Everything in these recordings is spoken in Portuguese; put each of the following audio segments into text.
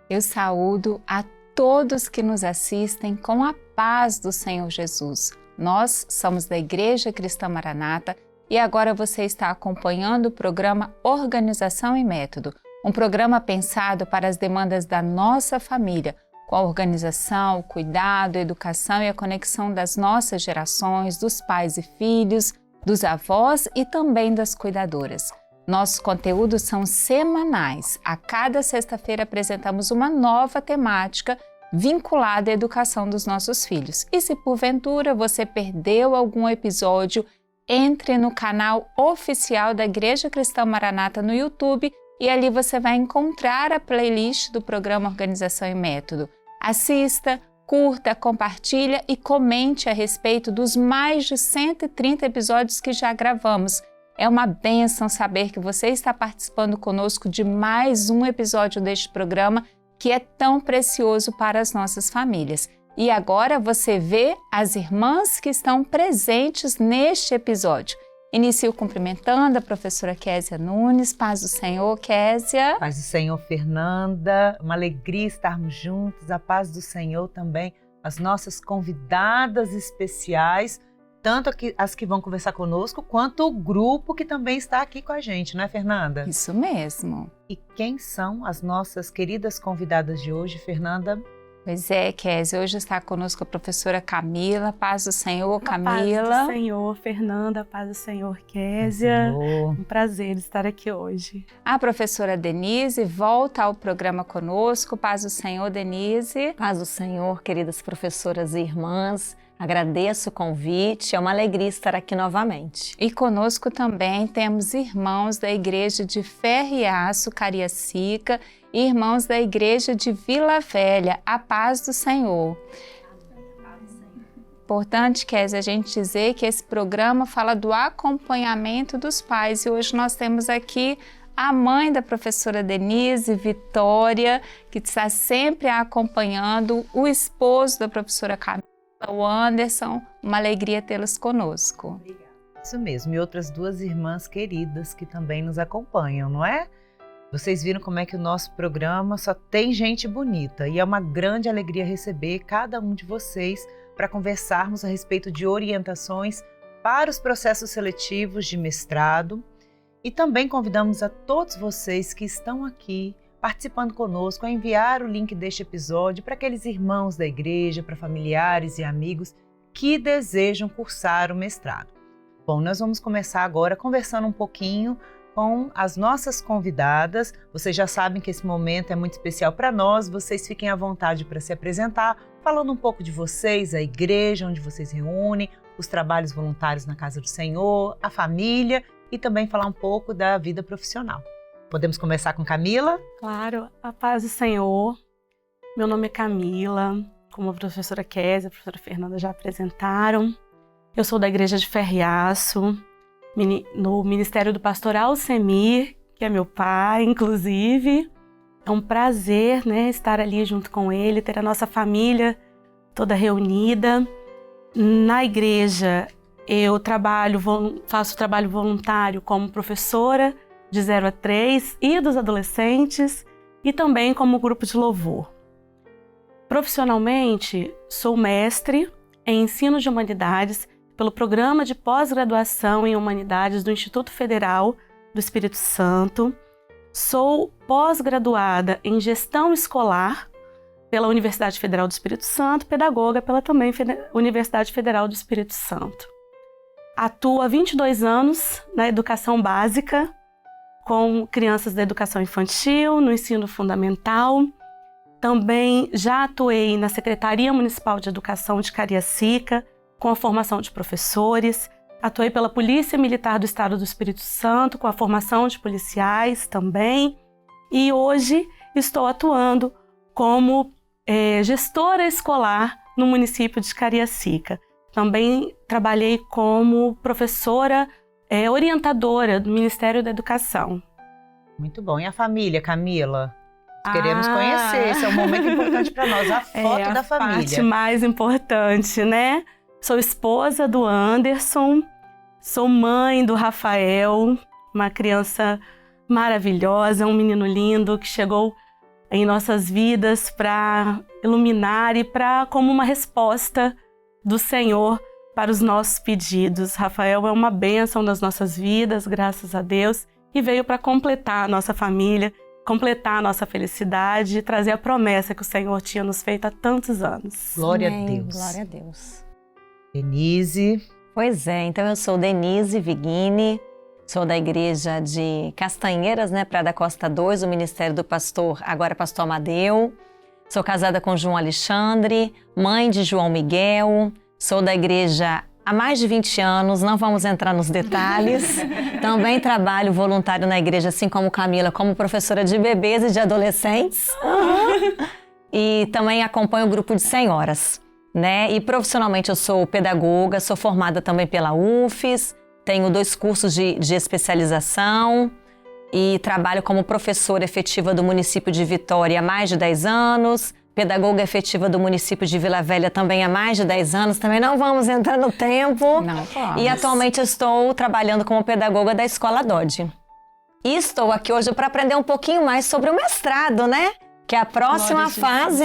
Eu saúdo a todos que nos assistem com a paz do Senhor Jesus. Nós somos da Igreja Cristã Maranata e agora você está acompanhando o programa Organização e Método, um programa pensado para as demandas da nossa família, com a organização, o cuidado, a educação e a conexão das nossas gerações, dos pais e filhos, dos avós e também das cuidadoras. Nossos conteúdos são semanais. A cada sexta-feira apresentamos uma nova temática vinculada à educação dos nossos filhos. E se porventura você perdeu algum episódio, entre no canal oficial da Igreja Cristã Maranata no YouTube e ali você vai encontrar a playlist do programa Organização e Método. Assista, curta, compartilha e comente a respeito dos mais de 130 episódios que já gravamos. É uma bênção saber que você está participando conosco de mais um episódio deste programa que é tão precioso para as nossas famílias. E agora você vê as irmãs que estão presentes neste episódio. Inicio cumprimentando a professora Késia Nunes. Paz do Senhor, Késia. Paz do Senhor, Fernanda. Uma alegria estarmos juntos. A paz do Senhor também. As nossas convidadas especiais, tanto as que vão conversar conosco, quanto o grupo que também está aqui com a gente, não é, Fernanda? Isso mesmo. E quem são as nossas queridas convidadas de hoje, Fernanda? Pois é, Késia, hoje está conosco a professora Camila. Paz do Senhor, Camila. Paz do Senhor, Fernanda. Paz do Senhor, Késia. Um prazer estar aqui hoje. A professora Denise volta ao programa conosco. Paz do Senhor, Denise. Paz do Senhor, queridas professoras e irmãs. Agradeço o convite, é uma alegria estar aqui novamente. E conosco também temos irmãos da Igreja de Ferriaço, Cariacica, e irmãos da Igreja de Vila Velha. A paz do Senhor. Importante, Késia, a gente dizer que esse programa fala do acompanhamento dos pais e hoje nós temos aqui a mãe da professora Denise, Vitória, que está sempre acompanhando, o esposo da professora Camila, o Anderson. Uma alegria tê-los conosco. Obrigada. Isso mesmo, e outras duas irmãs queridas que também nos acompanham, não é? Vocês viram como é que o nosso programa só tem gente bonita e é uma grande alegria receber cada um de vocês para conversarmos a respeito de orientações para os processos seletivos de mestrado e também convidamos a todos vocês que estão aqui participando conosco a enviar o link deste episódio para aqueles irmãos da igreja, para familiares e amigos que desejam cursar o mestrado. Bom, nós vamos começar agora conversando um pouquinho com as nossas convidadas. Vocês já sabem que esse momento é muito especial para nós, vocês fiquem à vontade para se apresentar, falando um pouco de vocês, a igreja onde vocês reúnem, os trabalhos voluntários na Casa do Senhor, a família e também falar um pouco da vida profissional. Podemos começar com Camila? Claro, a paz do Senhor. Meu nome é Camila, como a professora Késia, a professora Fernanda já apresentaram. Eu sou da Igreja de Ferriaço, no Ministério do Pastor Alcemir, que é meu pai, inclusive. É um prazer, estar ali junto com ele, ter a nossa família toda reunida. Na igreja, eu faço trabalho voluntário como professora de 0 a 3 e dos adolescentes e também como grupo de louvor. Profissionalmente, sou mestre em ensino de humanidades pelo Programa de Pós-Graduação em Humanidades do Instituto Federal do Espírito Santo. Sou pós-graduada em Gestão Escolar pela Universidade Federal do Espírito Santo, pedagoga pela também Universidade Federal do Espírito Santo. Atuo há 22 anos na educação básica, com crianças da educação infantil, no ensino fundamental. Também já atuei na Secretaria Municipal de Educação de Cariacica, com a formação de professores. Atuei pela Polícia Militar do Estado do Espírito Santo, com a formação de policiais também. E hoje estou atuando como gestora escolar no município de Cariacica. Também trabalhei como professora orientadora do Ministério da Educação. Muito bom. E a família, Camila? Queremos conhecer, esse é um momento importante para nós, a foto da família. A parte mais importante, né? Sou esposa do Anderson, sou mãe do Rafael, uma criança maravilhosa, um menino lindo que chegou em nossas vidas para iluminar e para como uma resposta do Senhor para os nossos pedidos. Rafael é uma bênção nas nossas vidas, graças a Deus, e veio para completar a nossa família, completar a nossa felicidade e trazer a promessa que o Senhor tinha nos feito há tantos anos. Glória Amém. a Deus. Glória a Deus. Denise. Pois é, então eu sou Denise Vigini, sou da igreja de Castanheiras, Praia da Costa 2, o ministério do pastor, agora pastor Amadeu. Sou casada com João Alexandre, mãe de João Miguel, sou da igreja há mais de 20 anos, não vamos entrar nos detalhes. Também trabalho voluntário na igreja, assim como Camila, como professora de bebês e de adolescentes. E também acompanho o grupo de senhoras, E profissionalmente eu sou pedagoga, sou formada também pela UFES, tenho 2 cursos de especialização e trabalho como professora efetiva do município de Vitória há mais de 10 anos, pedagoga efetiva do município de Vila Velha também há mais de 10 anos, também não vamos entrar no tempo. Não vamos. E atualmente eu estou trabalhando como pedagoga da Escola Dodge. E estou aqui hoje para aprender um pouquinho mais sobre o mestrado, Que é a próxima fase,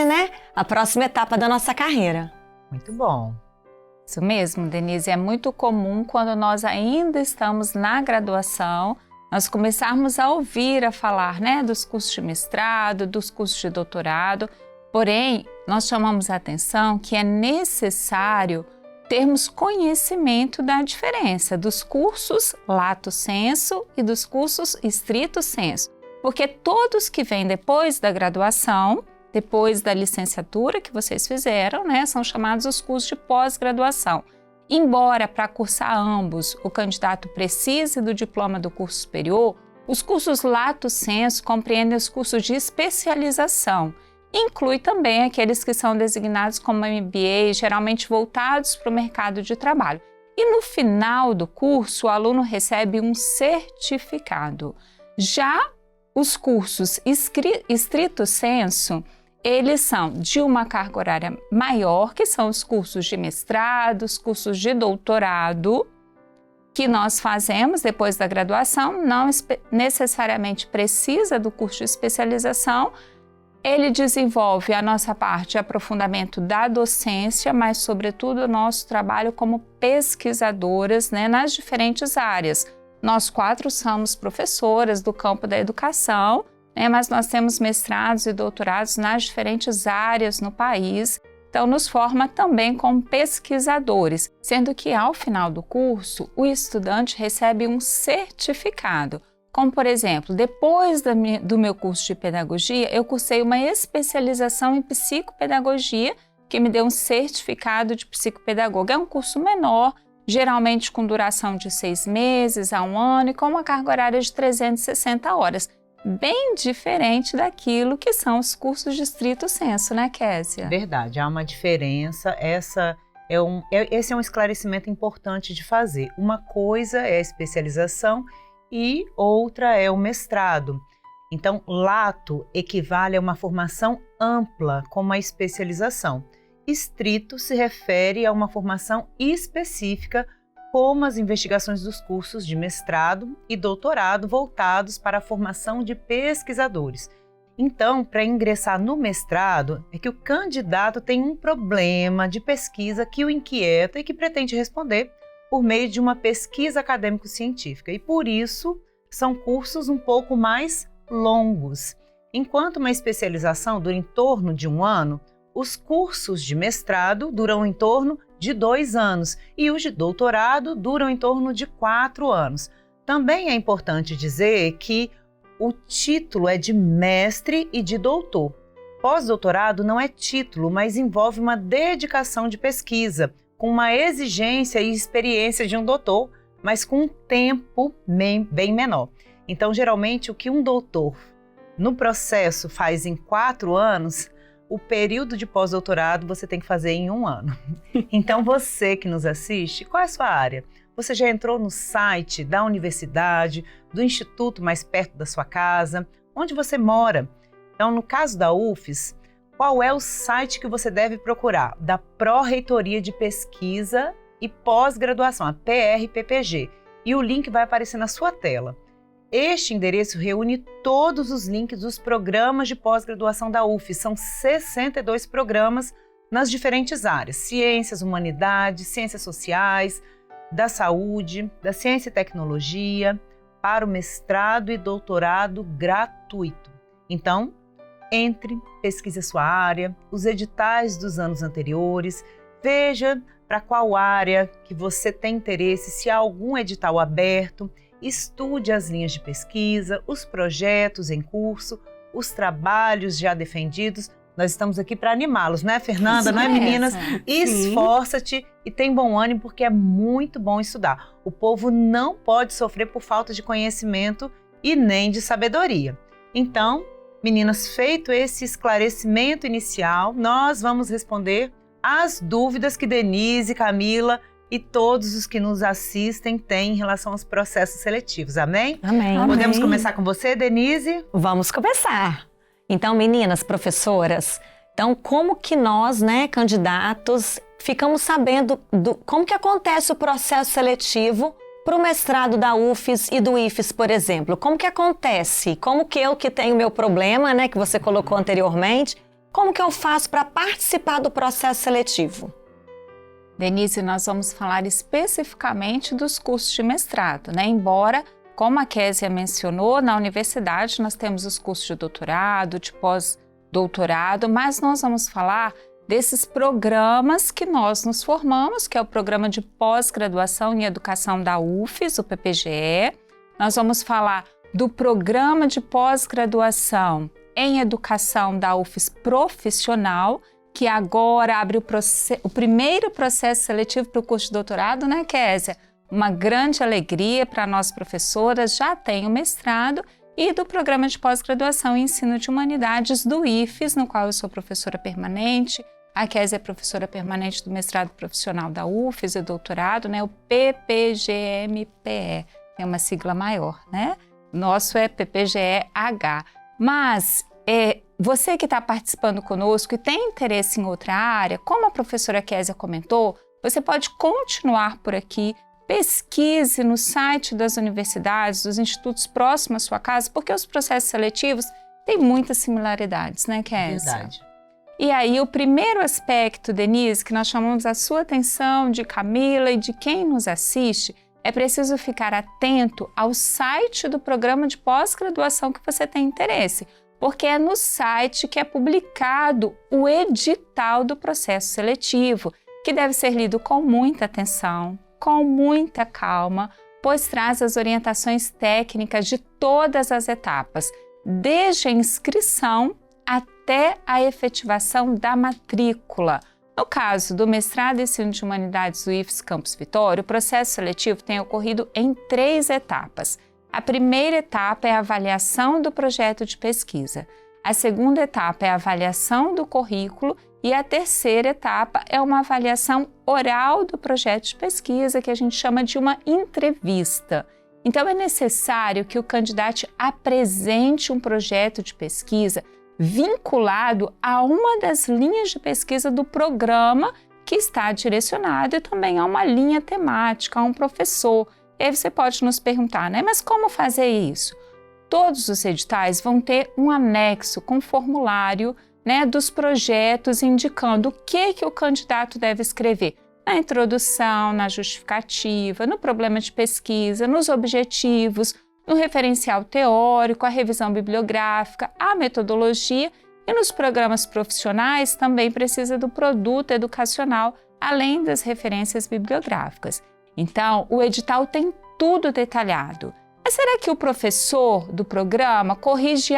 A próxima etapa da nossa carreira. Muito bom. Isso mesmo, Denise, é muito comum quando nós ainda estamos na graduação, nós começarmos a ouvir, a falar, dos cursos de mestrado, dos cursos de doutorado, porém, nós chamamos a atenção que é necessário termos conhecimento da diferença dos cursos lato sensu e dos cursos stricto sensu, porque todos que vêm depois da graduação, depois da licenciatura que vocês fizeram, são chamados os cursos de pós-graduação. Embora para cursar ambos o candidato precise do diploma do curso superior, os cursos lato sensu compreendem os cursos de especialização. Inclui também aqueles que são designados como MBA, geralmente voltados para o mercado de trabalho. E no final do curso, o aluno recebe um certificado. Já os cursos stricto sensu, eles são de uma carga horária maior, que são os cursos de mestrado, os cursos de doutorado, que nós fazemos depois da graduação, não necessariamente precisa do curso de especialização. Ele desenvolve a nossa parte de aprofundamento da docência, mas sobretudo o nosso trabalho como pesquisadoras, nas diferentes áreas. Nós 4 somos professoras do campo da educação, mas nós temos mestrados e doutorados nas diferentes áreas no país, então nos forma também como pesquisadores, sendo que ao final do curso o estudante recebe um certificado, como por exemplo, depois do meu curso de pedagogia, eu cursei uma especialização em psicopedagogia, que me deu um certificado de psicopedagoga. É um curso menor, geralmente com duração de 6 meses a 1 ano e com uma carga horária de 360 horas. Bem diferente daquilo que são os cursos de stricto sensu, Késia? Verdade, há uma diferença. Esse é um esclarecimento importante de fazer. Uma coisa é a especialização e outra é o mestrado. Então, lato equivale a uma formação ampla, como a especialização. Stricto se refere a uma formação específica, como as investigações dos cursos de mestrado e doutorado voltados para a formação de pesquisadores. Então, para ingressar no mestrado, é que o candidato tem um problema de pesquisa que o inquieta e que pretende responder por meio de uma pesquisa acadêmico-científica. E por isso, são cursos um pouco mais longos. Enquanto uma especialização dura em torno de 1 ano, os cursos de mestrado duram em torno de 2 anos e os de doutorado duram em torno de 4 anos. Também é importante dizer que o título é de mestre e de doutor. Pós-doutorado não é título, mas envolve uma dedicação de pesquisa, com uma exigência e experiência de um doutor, mas com um tempo bem menor. Então, geralmente, o que um doutor no processo faz em 4 anos, o período de pós-doutorado você tem que fazer em 1 ano. Então, você que nos assiste, qual é a sua área? Você já entrou no site da universidade, do instituto mais perto da sua casa, onde você mora? Então, no caso da UFES, qual é o site que você deve procurar? Da Pró-Reitoria de Pesquisa e Pós-Graduação, a PRPPG. E o link vai aparecer na sua tela. Este endereço reúne todos os links dos programas de pós-graduação da UFES. São 62 programas nas diferentes áreas: ciências, humanidades, ciências sociais, da saúde, da ciência e tecnologia, para o mestrado e doutorado gratuito. Então, entre, pesquise a sua área, os editais dos anos anteriores, veja para qual área que você tem interesse, se há algum edital aberto, estude as linhas de pesquisa, os projetos em curso, os trabalhos já defendidos. Nós estamos aqui para animá-los, né, Fernanda? Não é, meninas? Esforça-te e tem bom ânimo, porque é muito bom estudar. O povo não pode sofrer por falta de conhecimento e nem de sabedoria. Então, meninas, feito esse esclarecimento inicial, nós vamos responder as dúvidas que Denise, Camila e todos os que nos assistem têm em relação aos processos seletivos. Amém? Amém. Podemos começar com você, Denise? Vamos começar. Então, meninas, professoras, então como que nós, né, candidatos, ficamos sabendo como que acontece o processo seletivo para o mestrado da UFES e do IFES, por exemplo? Como que acontece? Como que eu que tenho meu problema, né, que você colocou anteriormente, como que eu faço para participar do processo seletivo? Denise, nós vamos falar especificamente dos cursos de mestrado, né? Embora, como a Késia mencionou, na universidade nós temos os cursos de doutorado, de pós-doutorado, mas nós vamos falar desses programas que nós nos formamos, que é o Programa de Pós-Graduação em Educação da UFES, o PPGE. Nós vamos falar do Programa de Pós-Graduação em Educação da UFES Profissional, que agora abre o primeiro processo seletivo para o curso de doutorado, né, Késia? Uma grande alegria para nós professoras, já tem o mestrado, e do Programa de Pós-Graduação em Ensino de Humanidades do IFES, no qual eu sou professora permanente. A Késia é professora permanente do mestrado profissional da UFES e doutorado, né, o PPGMPE, tem uma sigla maior, né? Nosso é PPGE-H. Mas você que está participando conosco e tem interesse em outra área, como a professora Késia comentou, você pode continuar por aqui, pesquise no site das universidades, dos institutos próximos à sua casa, porque os processos seletivos têm muitas similaridades, né, Késia? Verdade. E aí, o primeiro aspecto, Denise, que nós chamamos a sua atenção, de Camila e de quem nos assiste, é preciso ficar atento ao site do programa de pós-graduação que você tem interesse, porque é no site que é publicado o edital do processo seletivo, que deve ser lido com muita atenção, com muita calma, pois traz as orientações técnicas de todas as etapas, desde a inscrição até a efetivação da matrícula. No caso do mestrado em Ensino de Humanidades do IFES Campus Vitória, o processo seletivo tem ocorrido em 3 etapas. A primeira etapa é a avaliação do projeto de pesquisa. A segunda etapa é a avaliação do currículo e a terceira etapa é uma avaliação oral do projeto de pesquisa, que a gente chama de uma entrevista. Então, é necessário que o candidato apresente um projeto de pesquisa vinculado a uma das linhas de pesquisa do programa que está direcionado e também a uma linha temática, a um professor. E aí você pode nos perguntar, né? Mas como fazer isso? Todos os editais vão ter um anexo com formulário, né, dos projetos indicando o que o candidato deve escrever na introdução, na justificativa, no problema de pesquisa, nos objetivos, no referencial teórico, a revisão bibliográfica, a metodologia, e nos programas profissionais também precisa do produto educacional, além das referências bibliográficas. Então, o edital tem tudo detalhado. Mas será que o professor do programa corrige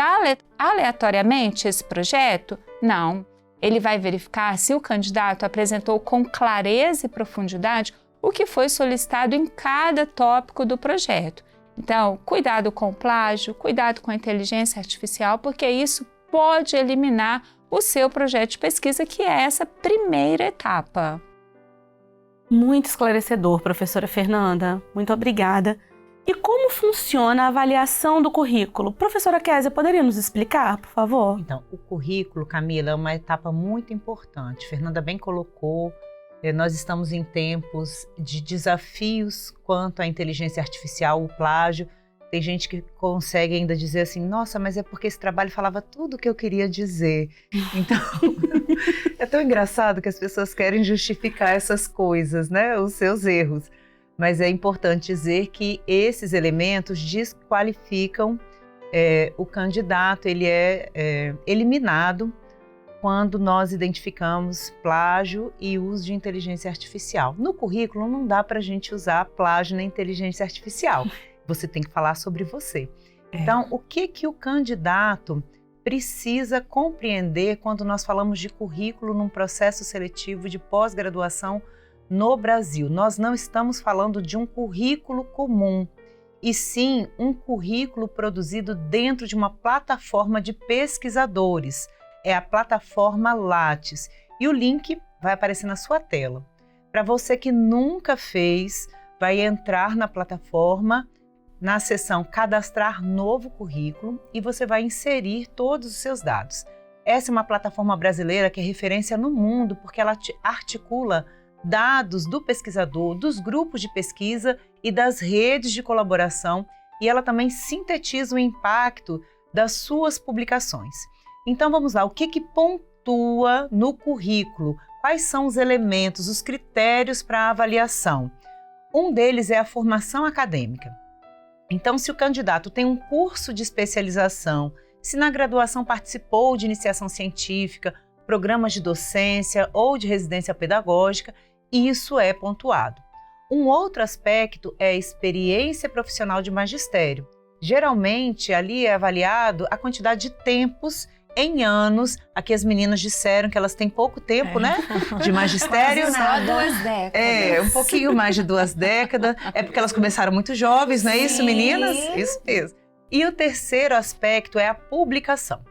aleatoriamente esse projeto? Não. Ele vai verificar se o candidato apresentou com clareza e profundidade o que foi solicitado em cada tópico do projeto. Então, cuidado com o plágio, cuidado com a inteligência artificial, porque isso pode eliminar o seu projeto de pesquisa, que é essa primeira etapa. Muito esclarecedor, professora Fernanda. Muito obrigada. E como funciona a avaliação do currículo? Professora Késia, poderia nos explicar, por favor? Então, o currículo, Camila, é uma etapa muito importante. Fernanda bem colocou, nós estamos em tempos de desafios quanto à inteligência artificial, o plágio Tem gente que consegue ainda dizer assim, nossa, mas é porque esse trabalho falava tudo o que eu queria dizer. Então, é tão engraçado que as pessoas querem justificar essas coisas, né? Os seus erros. Mas é importante dizer que esses elementos desqualificam o candidato, ele é eliminado quando nós identificamos plágio e uso de inteligência artificial. No currículo não dá para a gente usar plágio na inteligência artificial. Você tem que falar sobre você. Então, o que o candidato precisa compreender quando nós falamos de currículo num processo seletivo de pós-graduação no Brasil? Nós não estamos falando de um currículo comum, e sim um currículo produzido dentro de uma plataforma de pesquisadores. É a plataforma Lattes. E o link vai aparecer na sua tela. Para você que nunca fez, vai entrar na plataforma, na seção Cadastrar Novo Currículo, e você vai inserir todos os seus dados. Essa é uma plataforma brasileira que é referência no mundo, porque ela articula dados do pesquisador, dos grupos de pesquisa e das redes de colaboração, e ela também sintetiza o impacto das suas publicações. Então vamos lá, o que pontua no currículo? Quais são os elementos, os critérios para avaliação? Um deles é a formação acadêmica. Então, se o candidato tem um curso de especialização, se na graduação participou de iniciação científica, programas de docência ou de residência pedagógica, isso é pontuado. Um outro aspecto é a experiência profissional de magistério. Geralmente, ali é avaliado a quantidade de tempos em anos. Aqui as meninas disseram que elas têm pouco tempo, né? De magistério. Só 2 décadas. Um pouquinho mais de 2 décadas. É porque elas começaram muito jovens, não é isso, meninas? Isso mesmo. E o terceiro aspecto é a publicação.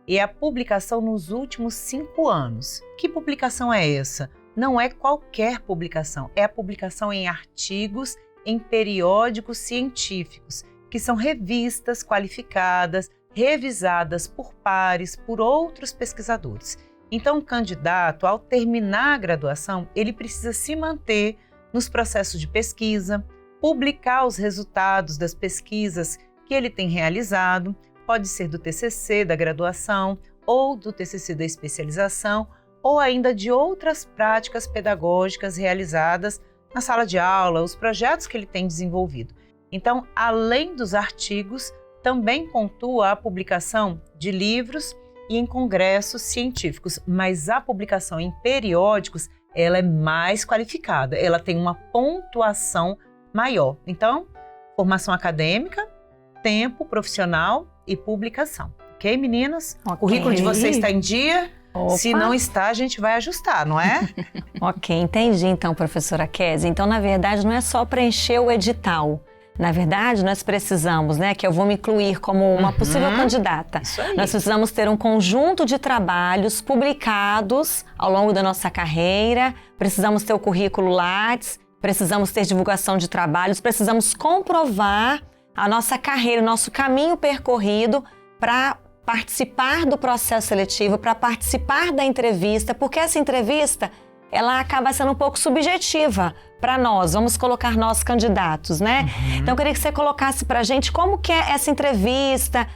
E a publicação nos últimos 5 anos. Que publicação é essa? Não é qualquer publicação, é a publicação em artigos, em periódicos científicos, que são revistas qualificadas, revisadas por pares, por outros pesquisadores. Então, o candidato, ao terminar a graduação, ele precisa se manter nos processos de pesquisa, publicar os resultados das pesquisas que ele tem realizado, pode ser do TCC da graduação ou do TCC da especialização, ou ainda de outras práticas pedagógicas realizadas na sala de aula, os projetos que ele tem desenvolvido. Então, além dos artigos, também pontua a publicação de livros e em congressos científicos, mas a publicação em periódicos, ela é mais qualificada, ela tem uma pontuação maior. Então, formação acadêmica, tempo profissional e publicação. Ok, meninas? Okay. O currículo de vocês está em dia? Opa. Se não está, a gente vai ajustar, não é? Ok, entendi então, professora Kézia. Então, na verdade, não é só preencher o edital. Na verdade, nós precisamos, né, que eu vou me incluir como uma possível candidata. Isso aí. Nós precisamos ter um conjunto de trabalhos publicados ao longo da nossa carreira, precisamos ter o currículo Lattes, precisamos ter divulgação de trabalhos, precisamos comprovar a nossa carreira, o nosso caminho percorrido para participar do processo seletivo, para participar da entrevista, porque essa entrevista ela acaba sendo um pouco subjetiva para nós, vamos colocar nós candidatos, né? Então eu queria que você colocasse para a gente como que é essa entrevista,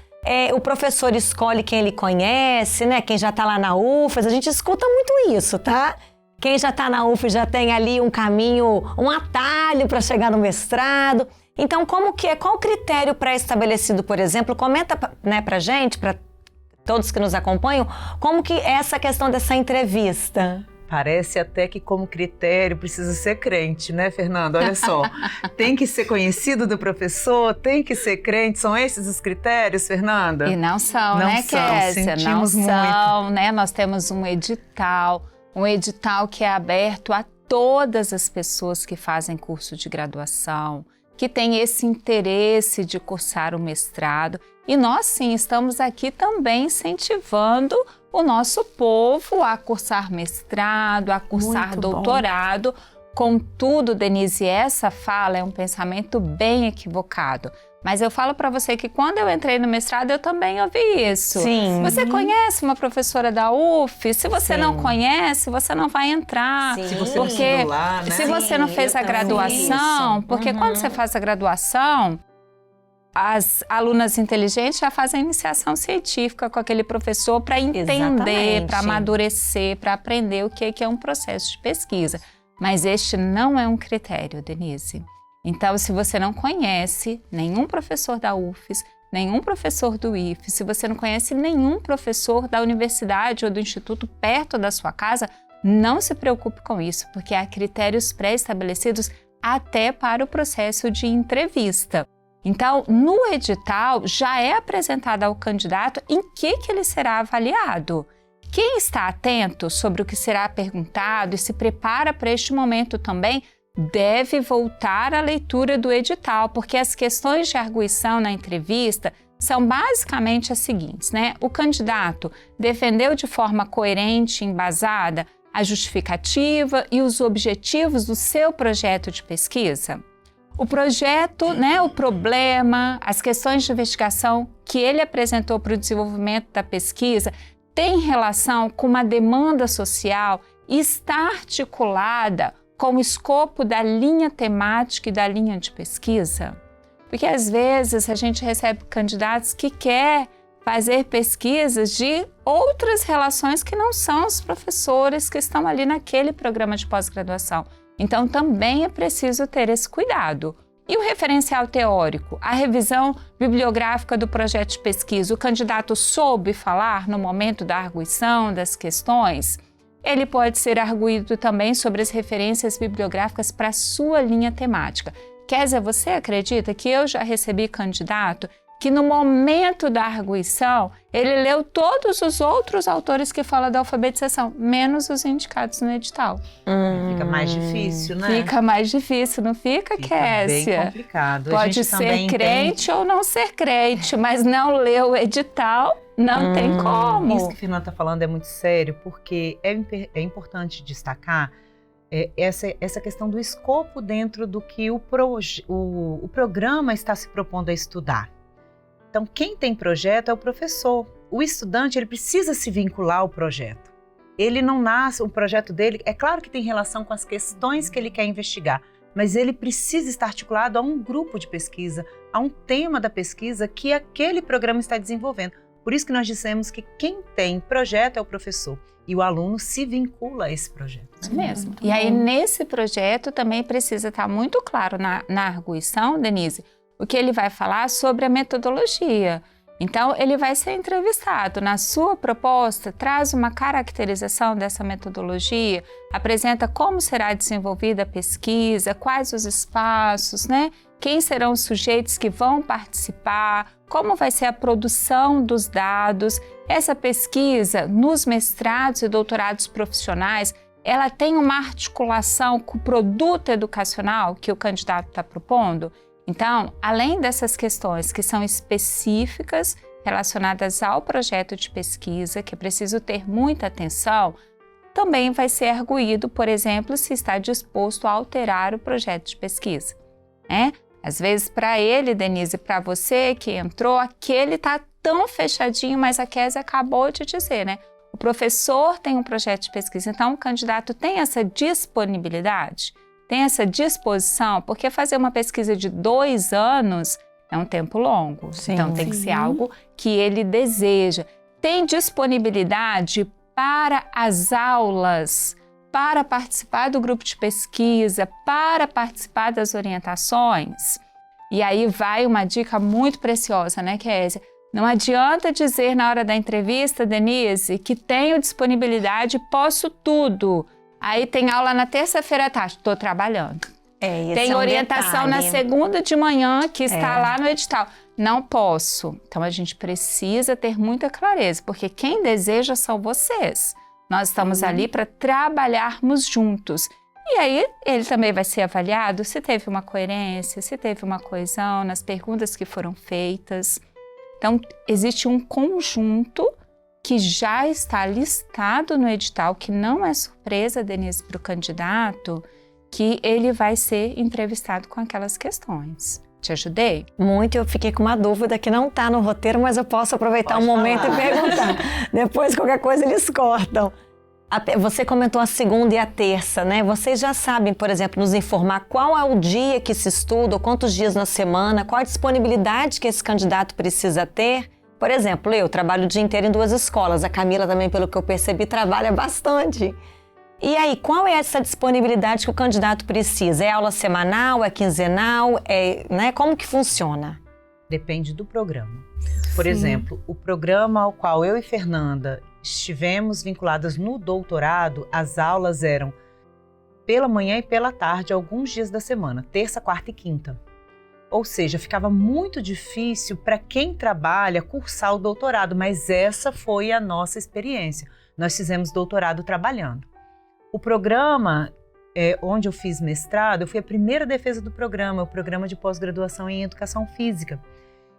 o professor escolhe quem ele conhece, né? Quem já está lá na UFES, a gente escuta muito isso, tá? Quem já está na UFES já tem ali um caminho, um atalho para chegar no mestrado. Então, como que é? Qual o critério pré-estabelecido, por exemplo? Comenta, né, pra gente, para todos que nos acompanham, como que é essa questão dessa entrevista? Parece até que como critério precisa ser crente, né, Fernanda? Olha só, tem que ser conhecido do professor, tem que ser crente, são esses os critérios, Fernanda? E não são, não né, são, Kézia? Não sentimos são, muito. né? Nós temos um edital que é aberto a todas as pessoas que fazem curso de graduação, que têm esse interesse de cursar o mestrado. E nós, sim, estamos aqui também incentivando o nosso povo a cursar mestrado, a cursar Muito doutorado. bom. Contudo, Denise, essa fala é um pensamento bem equivocado. Mas eu falo para você que quando eu entrei no mestrado, eu também ouvi isso. Sim. Você conhece uma professora da UF? Se você Sim. não conhece, você não vai entrar. Sim. Se você Porque não estudou lá, né? se você não Sim, fez eu a também. graduação, Isso. porque quando você faz a graduação, as alunas inteligentes já fazem iniciação científica com aquele professor para entender, para amadurecer, para aprender o que é um processo de pesquisa. Mas este não é um critério, Denise. Então, se você não conhece nenhum professor da UFES, nenhum professor do IFES, se você não conhece nenhum professor da universidade ou do instituto perto da sua casa, não se preocupe com isso, porque há critérios pré-estabelecidos até para o processo de entrevista. Então, no edital, já é apresentado ao candidato em que ele será avaliado. Quem está atento sobre o que será perguntado e se prepara para este momento também, deve voltar à leitura do edital, porque as questões de arguição na entrevista são basicamente as seguintes, né? O candidato defendeu de forma coerente e embasada a justificativa e os objetivos do seu projeto de pesquisa? O projeto, né, o problema, as questões de investigação que ele apresentou para o desenvolvimento da pesquisa tem relação com uma demanda social e está articulada com o escopo da linha temática e da linha de pesquisa? Porque às vezes a gente recebe candidatos que quer fazer pesquisas de outras relações que não são os professores que estão ali naquele programa de pós-graduação. Então, também é preciso ter esse cuidado. E o referencial teórico, a revisão bibliográfica do projeto de pesquisa, o candidato soube falar no momento da arguição das questões? Ele pode ser arguído também sobre as referências bibliográficas para a sua linha temática. Kézia, você acredita que eu já recebi candidato que no momento da arguição, ele leu todos os outros autores que falam da alfabetização, menos os indicados no edital? Fica mais difícil, né? Fica mais difícil, não fica, Kézia? Bem complicado. Pode ser crente ou não ser crente, mas não leu o edital, não tem como. Isso que a Fernanda está falando é muito sério, porque é importante destacar essa questão do escopo dentro do que o programa está se propondo a estudar. Então, quem tem projeto é o professor. O estudante, ele precisa se vincular ao projeto. Ele não nasce, o projeto dele, é claro que tem relação com as questões que ele quer investigar, mas ele precisa estar articulado a um grupo de pesquisa, a um tema da pesquisa que aquele programa está desenvolvendo. Por isso que nós dissemos que quem tem projeto é o professor e o aluno se vincula a esse projeto. Isso mesmo. E aí, nesse projeto, também precisa estar muito claro na arguição, Denise, o que ele vai falar sobre a metodologia. Então, ele vai ser entrevistado. Na sua proposta, traz uma caracterização dessa metodologia, apresenta como será desenvolvida a pesquisa, quais os espaços, né? Quem serão os sujeitos que vão participar, como vai ser a produção dos dados. Essa pesquisa, nos mestrados e doutorados profissionais, ela tem uma articulação com o produto educacional que o candidato está propondo. Então, além dessas questões que são específicas relacionadas ao projeto de pesquisa, que é preciso ter muita atenção, também vai ser arguído, por exemplo, se está disposto a alterar o projeto de pesquisa, né? Às vezes, para ele, Denise, para você que entrou, aquele está tão fechadinho, mas a Kézia acabou de dizer, né? O professor tem um projeto de pesquisa, então o candidato tem essa disponibilidade? Tem essa disposição, porque fazer uma pesquisa de 2 anos é um tempo longo. Sim, então tem que ser algo que ele deseja. Tem disponibilidade para as aulas, para participar do grupo de pesquisa, para participar das orientações? E aí vai uma dica muito preciosa, né, Kézia? Não adianta dizer na hora da entrevista, Denise, que tenho disponibilidade, posso tudo. Aí tem aula na terça-feira à tarde, estou trabalhando. Tem orientação na segunda de manhã, que está lá no edital. Não posso. Então, a gente precisa ter muita clareza, porque quem deseja são vocês. Nós estamos ali para trabalharmos juntos. E aí, ele também vai ser avaliado se teve uma coerência, se teve uma coesão nas perguntas que foram feitas. Então, existe um conjunto que já está listado no edital, que não é surpresa, Denise, para o candidato, que ele vai ser entrevistado com aquelas questões. Te ajudei? Muito, eu fiquei com uma dúvida que não está no roteiro, mas eu posso aproveitar um momento e perguntar. Depois, qualquer coisa, eles cortam. Você comentou a segunda e a terça, né? Vocês já sabem, por exemplo, nos informar qual é o dia que se estuda, ou quantos dias na semana, qual a disponibilidade que esse candidato precisa ter? Por exemplo, eu trabalho o dia inteiro em 2 escolas, a Camila também, pelo que eu percebi, trabalha bastante. E aí, qual é essa disponibilidade que o candidato precisa? É aula semanal, é quinzenal, né? Como que funciona? Depende do programa. Por exemplo, o programa ao qual eu e Fernanda estivemos vinculadas no doutorado, as aulas eram pela manhã e pela tarde, alguns dias da semana, terça, quarta e quinta. Ou seja, ficava muito difícil para quem trabalha cursar o doutorado, mas essa foi a nossa experiência. Nós fizemos doutorado trabalhando. O programa onde eu fiz mestrado, eu fui a primeira defesa do programa, o programa de pós-graduação em Educação Física.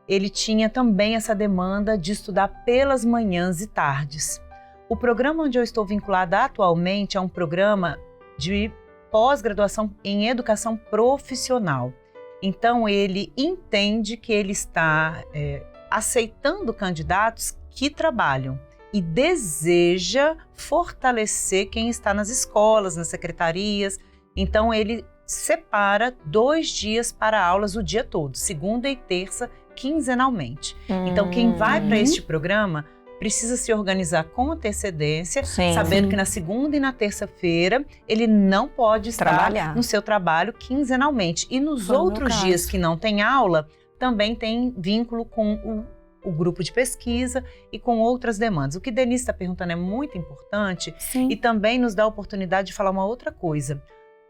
Ele tinha também essa demanda de estudar pelas manhãs e tardes. O programa onde eu estou vinculada atualmente é um programa de pós-graduação em Educação Profissional. Então, ele entende que ele está aceitando candidatos que trabalham e deseja fortalecer quem está nas escolas, nas secretarias. Então, ele separa 2 dias para aulas o dia todo, segunda e terça, quinzenalmente. Então, quem vai para este programa precisa se organizar com antecedência, sabendo que na segunda e na terça-feira ele não pode estar no seu trabalho quinzenalmente. E nos outros dias que não tem aula, também tem vínculo com o grupo de pesquisa e com outras demandas. O que Denise está perguntando é muito importante e também nos dá a oportunidade de falar uma outra coisa.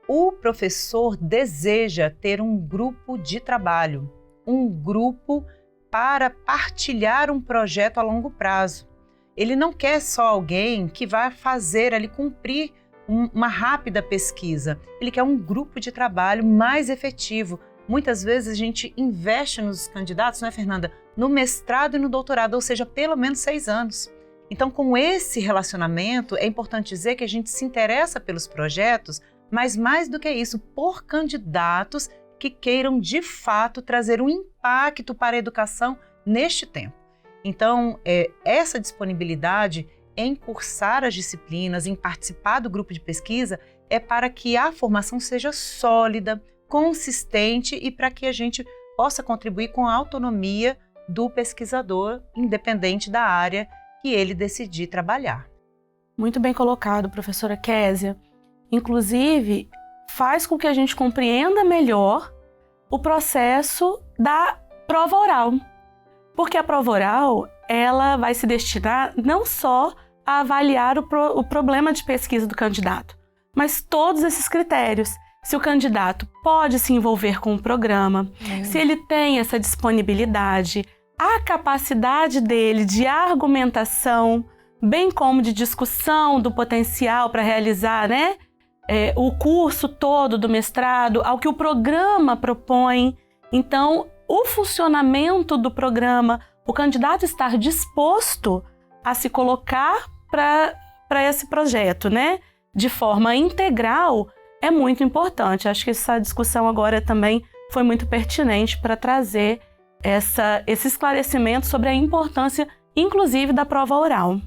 O professor deseja ter um grupo de trabalho, um grupo para partilhar um projeto a longo prazo. Ele não quer só alguém que vai fazer ali, cumprir uma rápida pesquisa. Ele quer um grupo de trabalho mais efetivo. Muitas vezes a gente investe nos candidatos, não é, Fernanda? No mestrado e no doutorado, ou seja, pelo menos 6 anos. Então, com esse relacionamento, é importante dizer que a gente se interessa pelos projetos, mas mais do que isso, por candidatos que queiram, de fato, trazer um impacto para a educação neste tempo. Então, essa disponibilidade em cursar as disciplinas, em participar do grupo de pesquisa, é para que a formação seja sólida, consistente e para que a gente possa contribuir com a autonomia do pesquisador, independente da área que ele decidir trabalhar. Muito bem colocado, professora Késia. Inclusive, faz com que a gente compreenda melhor o processo da prova oral. Porque a prova oral, ela vai se destinar não só a avaliar o problema de pesquisa do candidato, mas todos esses critérios. Se o candidato pode se envolver com o programa, se ele tem essa disponibilidade, a capacidade dele de argumentação, bem como de discussão do potencial para realizar, né, o curso todo do mestrado, ao que o programa propõe. Então, o funcionamento do programa, o candidato estar disposto a se colocar para esse projeto, né, de forma integral, é muito importante. Acho que essa discussão agora também foi muito pertinente para trazer esse esclarecimento sobre a importância, inclusive, da prova oral.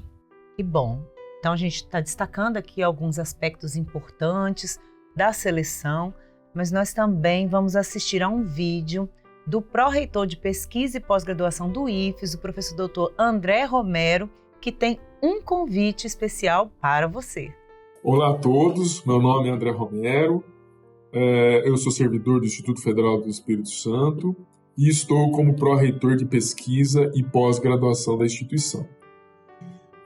Que bom. Então, a gente está destacando aqui alguns aspectos importantes da seleção, mas nós também vamos assistir a um vídeo do pró-reitor de pesquisa e pós-graduação do IFES, o professor doutor André Romero, que tem um convite especial para você. Olá a todos, meu nome é André Romero, eu sou servidor do Instituto Federal do Espírito Santo e estou como pró-reitor de pesquisa e pós-graduação da instituição.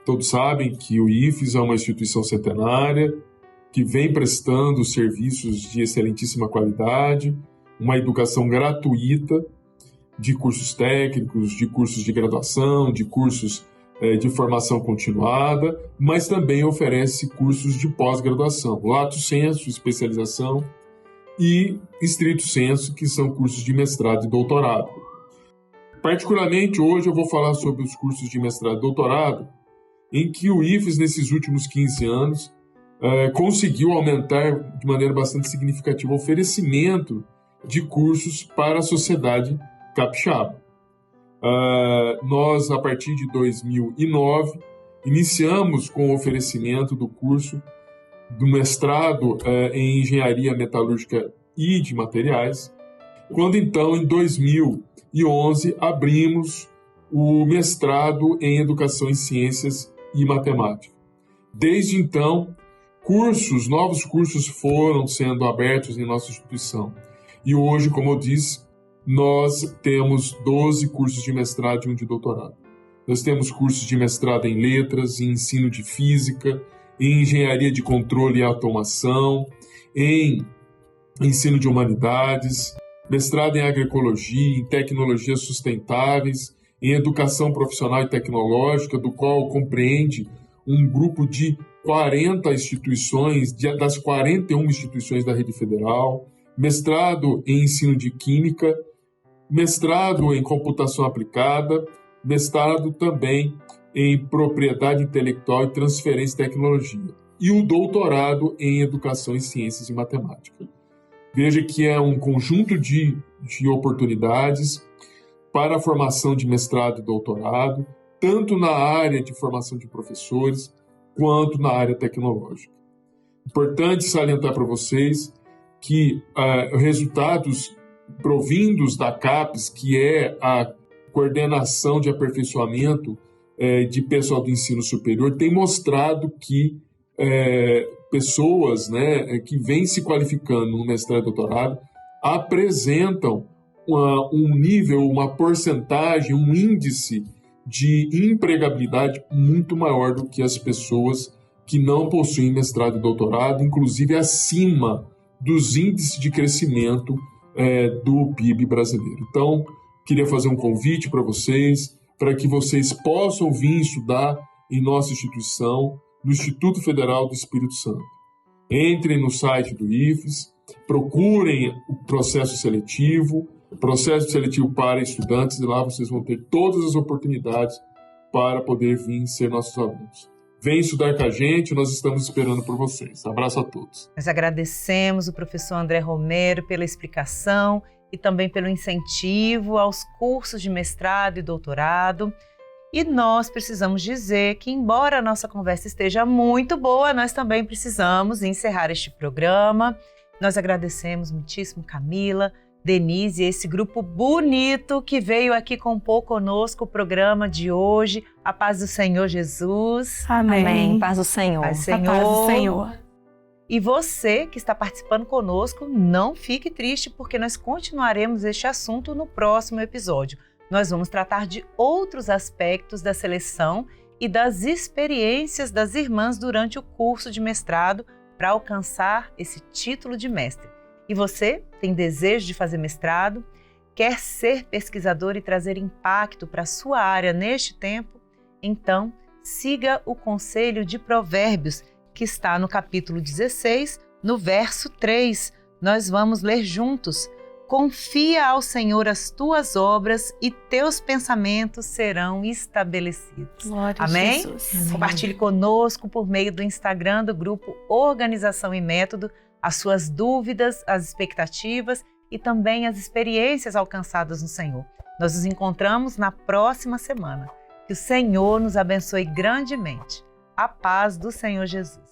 Todos sabem que o IFES é uma instituição centenária que vem prestando serviços de excelentíssima qualidade, uma educação gratuita de cursos técnicos, de cursos de graduação, de cursos de formação continuada, mas também oferece cursos de pós-graduação, lato sensu, especialização e estrito sensu, que são cursos de mestrado e doutorado. Particularmente hoje eu vou falar sobre os cursos de mestrado e doutorado, em que o IFES, nesses últimos 15 anos, conseguiu aumentar de maneira bastante significativa o oferecimento de cursos para a sociedade capixaba. Nós, a partir de 2009, iniciamos com o oferecimento do curso do mestrado em Engenharia Metalúrgica e de Materiais, quando então, em 2011, abrimos o mestrado em Educação em Ciências e Matemática. Desde então, novos cursos foram sendo abertos em nossa instituição. E hoje, como eu disse, nós temos 12 cursos de mestrado e 1 de doutorado. Nós temos cursos de mestrado em letras, em ensino de física, em engenharia de controle e automação, em ensino de humanidades, mestrado em agroecologia, em tecnologias sustentáveis, em educação profissional e tecnológica, do qual compreende um grupo de 40 instituições, das 41 instituições da rede federal, mestrado em ensino de química, mestrado em computação aplicada, mestrado também em propriedade intelectual e transferência de tecnologia, e o doutorado em educação em ciências e matemática. Veja que é um conjunto de oportunidades para a formação de mestrado e doutorado, tanto na área de formação de professores, quanto na área tecnológica. Importante salientar para vocês que resultados provindos da CAPES, que é a coordenação de aperfeiçoamento de pessoal do ensino superior, tem mostrado que pessoas, né, que vêm se qualificando no mestrado e doutorado apresentam um nível, uma porcentagem, um índice de empregabilidade muito maior do que as pessoas que não possuem mestrado e doutorado, inclusive acima dos índices de crescimento do PIB brasileiro. Então, queria fazer um convite para vocês, para que vocês possam vir estudar em nossa instituição, no Instituto Federal do Espírito Santo. Entrem no site do IFES, procurem o processo seletivo para estudantes, e lá vocês vão ter todas as oportunidades para poder vir ser nossos alunos. Vem estudar com a gente, nós estamos esperando por vocês. Abraço a todos. Nós agradecemos o professor André Romero pela explicação e também pelo incentivo aos cursos de mestrado e doutorado. E nós precisamos dizer que, embora a nossa conversa esteja muito boa, nós também precisamos encerrar este programa. Nós agradecemos muitíssimo Camila, Denise e esse grupo bonito que veio aqui compor conosco o programa de hoje. A paz do Senhor Jesus. Amém. Amém. Paz do Senhor. Paz do Senhor. A paz do Senhor. E você que está participando conosco, não fique triste, porque nós continuaremos este assunto no próximo episódio. Nós vamos tratar de outros aspectos da seleção e das experiências das irmãs durante o curso de mestrado para alcançar esse título de mestre. E você tem desejo de fazer mestrado? Quer ser pesquisador e trazer impacto para a sua área neste tempo? Então, siga o Conselho de Provérbios, que está no capítulo 16, no verso 3. Nós vamos ler juntos. Confia ao Senhor as tuas obras e teus pensamentos serão estabelecidos. Glória Amém? a Jesus. Amém. Compartilhe conosco por meio do Instagram do grupo Organização e Método as suas dúvidas, as expectativas e também as experiências alcançadas no Senhor. Nós nos encontramos na próxima semana. Que o Senhor nos abençoe grandemente. A paz do Senhor Jesus.